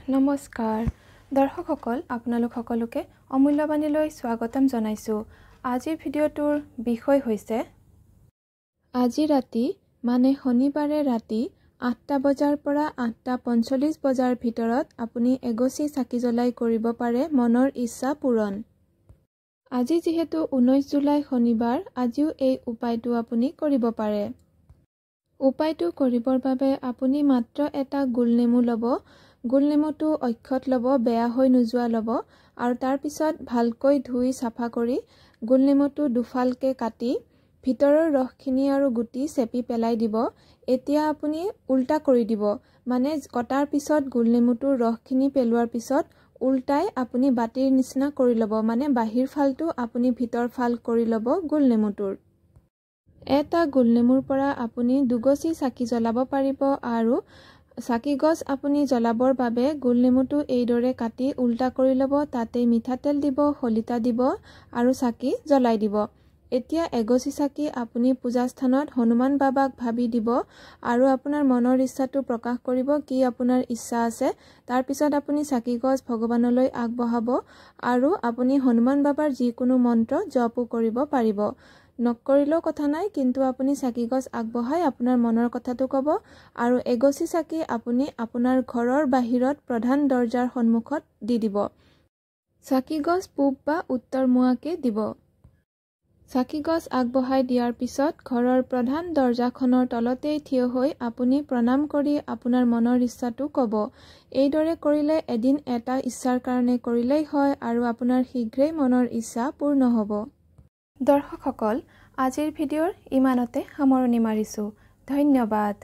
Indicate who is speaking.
Speaker 1: নমস্কাৰ দৰ্শকসকল আপোনালোক সকলোকে অমূল্যবাণীলৈ স্বাগতম জনাইছো। আজিৰ ভিডিঅ'টোৰ বিষয় হৈছে আজি ৰাতি মানে শনিবাৰে ৰাতি ৮টা বজাৰ পৰা ৮:৪৫ বজাৰ ভিতৰত আপুনি এগছি চাকি জ্বলাই কৰিব পাৰে মনৰ ইচ্ছা পূৰণ। আজি যিহেতু 19 জুলাই শনিবাৰ, আজিও এই উপায়টো আপুনি কৰিব পাৰে। উপায়টো কৰিবৰ বাবে আপুনি মাত্ৰ এটা গোলনেমু ল'ব। গোলনেমুটো অক্ষত ল'ব, বেয়া হৈ নোযোৱা ল'ব আৰু তাৰ পিছত ভালকৈ ধুই চাফা কৰি গোলনেমুটো দুফালকে কাটি ভিতৰৰ ৰসখিনি আৰু গুটি চেপি পেলাই দিব। এতিয়া আপুনি উল্টা কৰি দিব, মানে কটাৰ পিছত গোলনেমুটোৰ ৰসখিনি পেলোৱাৰ পিছত উল্টাই আপুনি বাতিৰ নিচিনা কৰি ল'ব, মানে বাহিৰ ফালটো আপুনি ভিতৰ ফাল কৰি ল'ব গোলনেমুটোৰ। এটা গোলনেমুৰ পৰা আপুনি দুগছি চাকি জ্বলাব পাৰিব আৰু চাকি গছ আপুনি জ্বলাবৰ বাবে গোলনেমুটো এইদৰে কাটি উল্টা কৰি ল'ব, তাতে মিঠাতেল দিব, শলিতা দিব আৰু চাকি জ্বলাই দিব। এতিয়া এগছি চাকি আপুনি পূজাস্থানত হনুমান বাবাক ভাবি দিব আৰু আপোনাৰ মনৰ ইচ্ছাটো প্ৰকাশ কৰিব, কি আপোনাৰ ইচ্ছা আছে। তাৰ পিছত আপুনি চাকি গছ ভগৱানলৈ আগবঢ়াব আৰু আপুনি হনুমান বাবাৰ যিকোনো মন্ত্ৰ জপো কৰিব পাৰিব। নকৰিলেও কথা নাই, কিন্তু আপুনি চাকি গছ আগবঢ়াই আপোনাৰ মনৰ কথাটো ক'ব আৰু এগছি চাকি আপুনি আপোনাৰ ঘৰৰ বাহিৰত প্ৰধান দৰজাৰ সন্মুখত দি দিব। চাকি গছ পূব বা উত্তৰ মুৱাকে দিব। চাকি গছ আগবঢ়াই দিয়াৰ পিছত ঘৰৰ প্ৰধান দৰজাখনৰ তলতেই থিয় হৈ আপুনি প্ৰণাম কৰি আপোনাৰ মনৰ ইচ্ছাটো ক'ব। এইদৰে কৰিলে এদিন এটা ইচ্ছাৰ কাৰণে কৰিলেই হয় আৰু আপোনাৰ শীঘ্ৰেই মনৰ ইচ্ছা পূৰ্ণ হ'ব। দৰ্শকসকল, আজিৰ ভিডিঅ'ৰ ইমানতে সামৰণি মাৰিছোঁ। ধন্যবাদ।